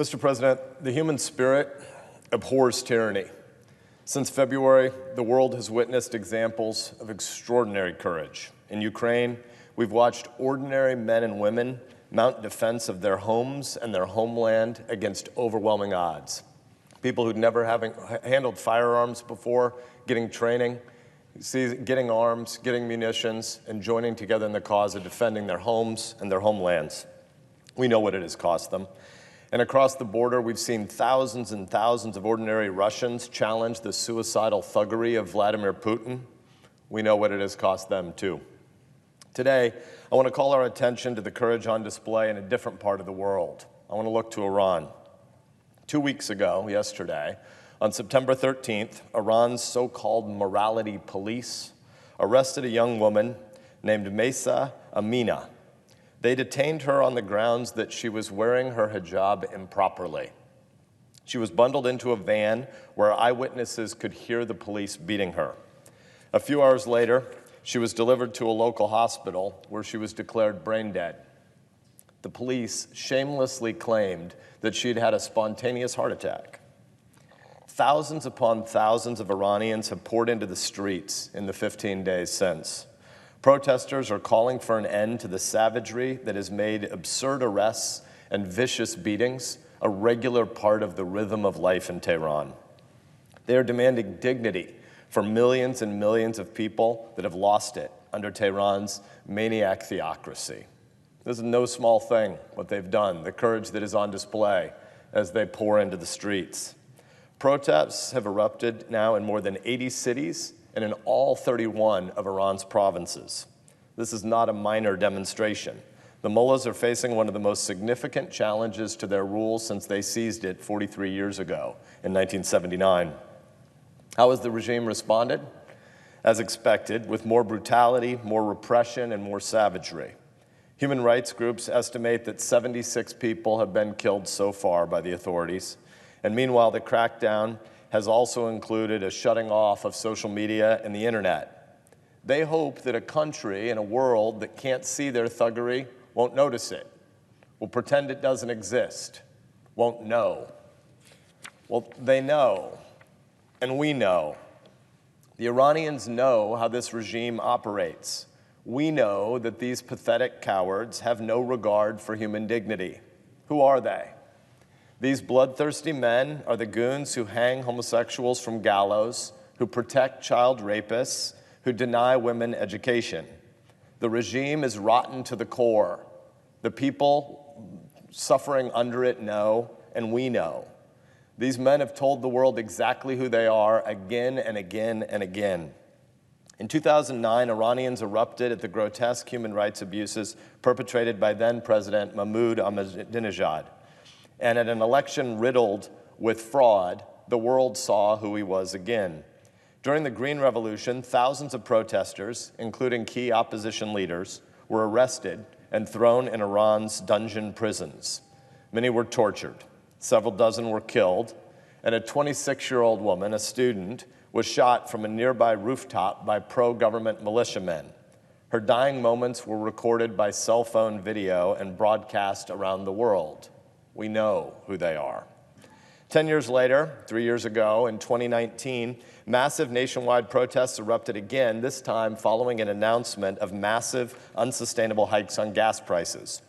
Mr. President, the human spirit abhors tyranny. Since February, the world has witnessed examples of extraordinary courage. In Ukraine, we've watched ordinary men and women mount defense of their homes and their homeland against overwhelming odds. People who'd never handled firearms before, getting training, getting arms, getting munitions, and joining together in the cause of defending their homes and their homelands. We know what it has cost them. And across the border, we've seen thousands and thousands of ordinary Russians challenge the suicidal thuggery of Vladimir Putin. We know what it has cost them, too. Today, I want to call our attention to the courage on display in a different part of the world. I want to look to Iran. 2 weeks ago, yesterday, on September 13th, Iran's so-called morality police arrested a young woman named Mahsa Amini. They detained her on the grounds that she was wearing her hijab improperly. She was bundled into a van where eyewitnesses could hear the police beating her. A few hours later, she was delivered to a local hospital where she was declared brain dead. The police shamelessly claimed that she'd had a spontaneous heart attack. Thousands upon thousands of Iranians have poured into the streets in the 15 days since. Protesters are calling for an end to the savagery that has made absurd arrests and vicious beatings a regular part of the rhythm of life in Tehran. They are demanding dignity for millions and millions of people that have lost it under Tehran's maniac theocracy. This is no small thing, what they've done, the courage that is on display as they pour into the streets. Protests have erupted now in more than 80 cities and in all 31 of Iran's provinces. This is not a minor demonstration. The mullahs are facing one of the most significant challenges to their rule since they seized it 43 years ago in 1979. How has the regime responded? As expected, with more brutality, more repression, and more savagery. Human rights groups estimate that 76 people have been killed so far by the authorities. And meanwhile, the crackdown has also included a shutting off of social media and the internet. They hope that a country and a world that can't see their thuggery won't notice it, will pretend it doesn't exist, won't know. Well, they know, and we know. The Iranians know how this regime operates. We know that these pathetic cowards have no regard for human dignity. Who are they? These bloodthirsty men are the goons who hang homosexuals from gallows, who protect child rapists, who deny women education. The regime is rotten to the core. The people suffering under it know, and we know. These men have told the world exactly who they are again and again and again. In 2009, Iranians erupted at the grotesque human rights abuses perpetrated by then-President Mahmoud Ahmadinejad. And at an election riddled with fraud, the world saw who he was again. During the Green Revolution, thousands of protesters, including key opposition leaders, were arrested and thrown in Iran's dungeon prisons. Many were tortured, several dozen were killed, and a 26-year-old woman, a student, was shot from a nearby rooftop by pro-government militiamen. Her dying moments were recorded by cell phone video and broadcast around the world. We know who they are. 10 years later, 3 years ago, in 2019, massive nationwide protests erupted again, this time following an announcement of massive, unsustainable hikes on gas prices.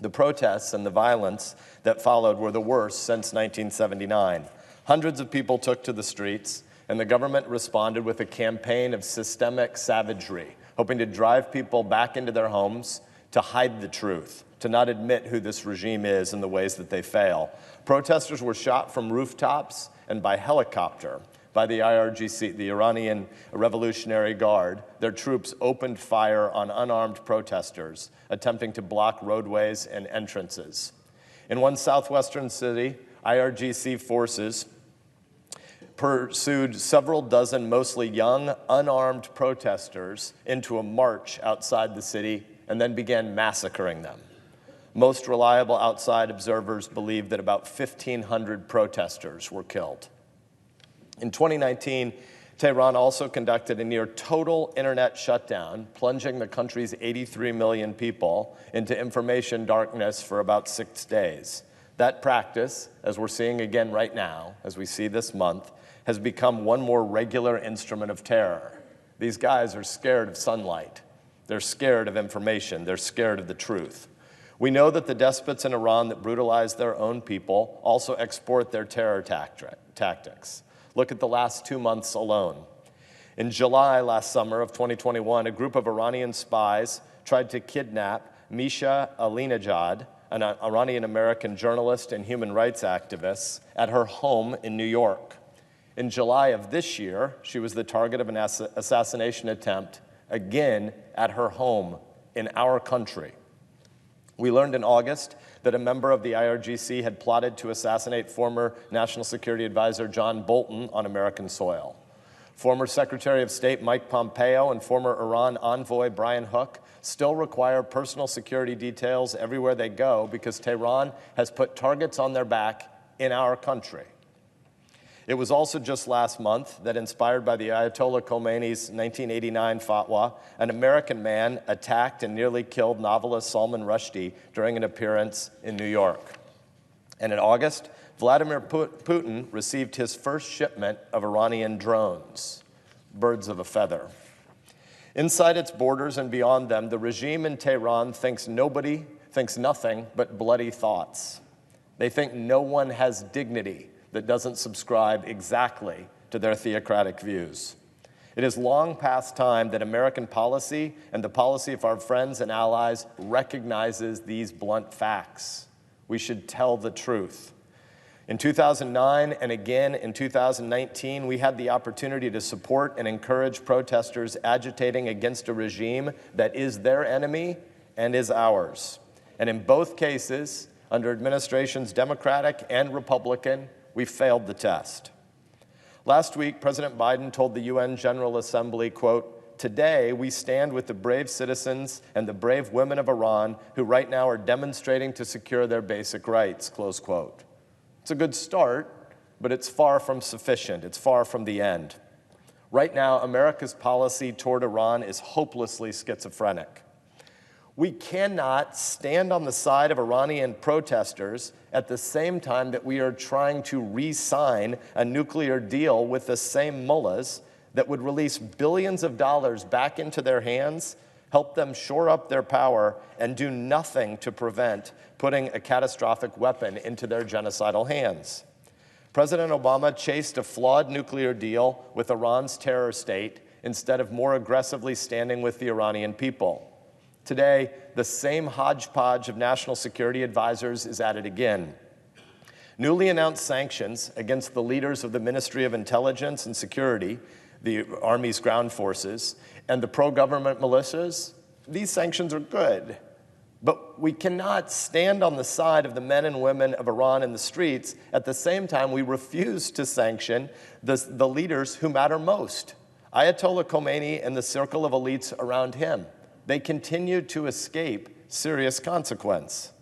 The protests and the violence that followed were the worst since 1979. Hundreds of people took to the streets, and the government responded with a campaign of systemic savagery, hoping to drive people back into their homes to hide the truth, to not admit who this regime is and the ways that they fail. Protesters were shot from rooftops and by helicopter by the IRGC, the Iranian Revolutionary Guard. Their troops opened fire on unarmed protesters, attempting to block roadways and entrances. In one southwestern city, IRGC forces pursued several dozen mostly young, unarmed protesters into a march outside the city and then began massacring them. Most reliable outside observers believe that about 1,500 protesters were killed. In 2019, Tehran also conducted a near total internet shutdown, plunging the country's 83 million people into information darkness for about 6 days. That practice, as we're seeing again right now, as we see this month, has become one more regular instrument of terror. These guys are scared of sunlight. They're scared of information. They're scared of the truth. We know that the despots in Iran that brutalize their own people also export their terror tactics. Look at the last 2 months alone. In July last summer of 2021, a group of Iranian spies tried to kidnap Misha Alinejad, an Iranian-American journalist and human rights activist, at her home in New York. In July of this year, she was the target of an assassination attempt, again at her home in our country. We learned in August that a member of the IRGC had plotted to assassinate former National Security Advisor John Bolton on American soil. Former Secretary of State Mike Pompeo and former Iran envoy Brian Hook still require personal security details everywhere they go because Tehran has put targets on their back in our country. It was also just last month that, inspired by the Ayatollah Khomeini's 1989 fatwa, an American man attacked and nearly killed novelist Salman Rushdie during an appearance in New York. And in August, Vladimir Putin received his first shipment of Iranian drones, birds of a feather. Inside its borders and beyond them, the regime in Tehran thinks nothing but bloody thoughts. They think no one has dignity that doesn't subscribe exactly to their theocratic views. It is long past time that American policy and the policy of our friends and allies recognizes these blunt facts. We should tell the truth. In 2009 and again in 2019, we had the opportunity to support and encourage protesters agitating against a regime that is their enemy and is ours. And in both cases, under administrations Democratic and Republican, we failed the test. Last week, President Biden told the UN General Assembly, quote, "Today, we stand with the brave citizens and the brave women of Iran who right now are demonstrating to secure their basic rights," close quote. It's a good start, but it's far from sufficient. It's far from the end. Right now, America's policy toward Iran is hopelessly schizophrenic. We cannot stand on the side of Iranian protesters at the same time that we are trying to re-sign a nuclear deal with the same mullahs that would release billions of dollars back into their hands, help them shore up their power, and do nothing to prevent putting a catastrophic weapon into their genocidal hands. President Obama chased a flawed nuclear deal with Iran's terror state instead of more aggressively standing with the Iranian people. Today, the same hodgepodge of national security advisors is at it again. Newly announced sanctions against the leaders of the Ministry of Intelligence and Security, the Army's ground forces, and the pro-government militias, these sanctions are good. But we cannot stand on the side of the men and women of Iran in the streets at the same time we refuse to sanction the leaders who matter most. Ayatollah Khomeini and the circle of elites around him. They continue to escape serious consequence.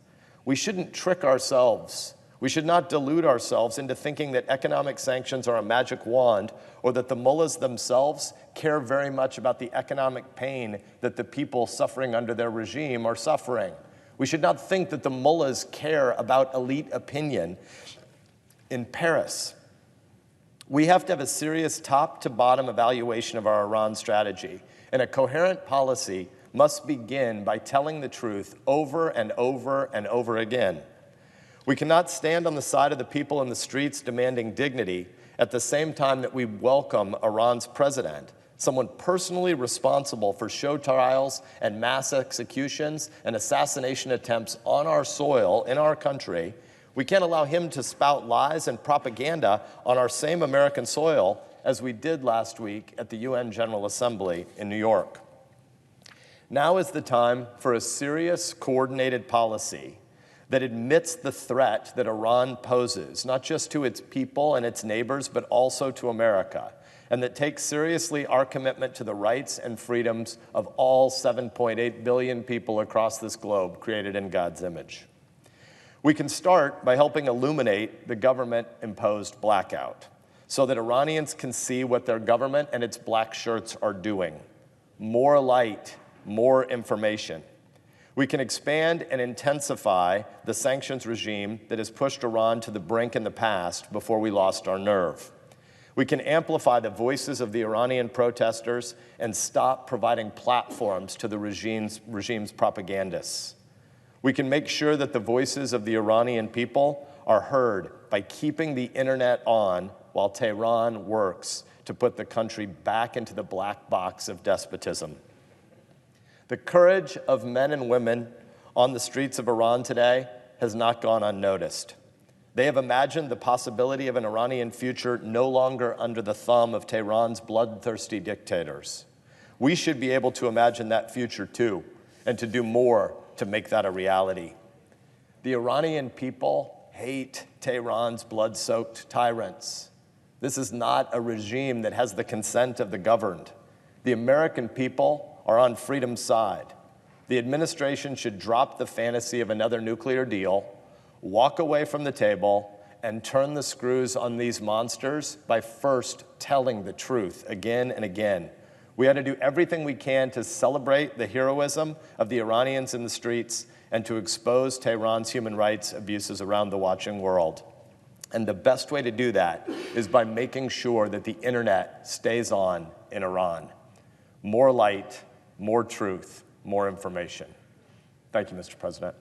We shouldn't trick ourselves. We should not delude ourselves into thinking that economic sanctions are a magic wand or that the mullahs themselves care very much about the economic pain that the people suffering under their regime are suffering. We should not think that the mullahs care about elite opinion. In Paris, we have to have a serious top-to-bottom evaluation of our Iran strategy, and a coherent policy must begin by telling the truth over and over and over again. We cannot stand on the side of the people in the streets demanding dignity at the same time that we welcome Iran's president, someone personally responsible for show trials and mass executions and assassination attempts on our soil, in our country. We can't allow him to spout lies and propaganda on our same American soil as we did last week at the UN General Assembly in New York. Now is the time for a serious, coordinated policy that admits the threat that Iran poses, not just to its people and its neighbors, but also to America, and that takes seriously our commitment to the rights and freedoms of all 7.8 billion people across this globe created in God's image. We can start by helping illuminate the government-imposed blackout so that Iranians can see what their government and its black shirts are doing. More light, more information. We can expand and intensify the sanctions regime that has pushed Iran to the brink in the past before we lost our nerve. We can amplify the voices of the Iranian protesters and stop providing platforms to the regime's propagandists. We can make sure that the voices of the Iranian people are heard by keeping the internet on while Tehran works to put the country back into the black box of despotism. The courage of men and women on the streets of Iran today has not gone unnoticed. They have imagined the possibility of an Iranian future no longer under the thumb of Tehran's bloodthirsty dictators. We should be able to imagine that future too, and to do more to make that a reality. The Iranian people hate Tehran's blood-soaked tyrants. This is not a regime that has the consent of the governed. The American people are on freedom's side. The administration should drop the fantasy of another nuclear deal, walk away from the table, and turn the screws on these monsters by first telling the truth again and again. We had to do everything we can to celebrate the heroism of the Iranians in the streets and to expose Tehran's human rights abuses around the watching world. And the best way to do that is by making sure that the internet stays on in Iran. More light, more truth, more information. Thank you, Mr. President.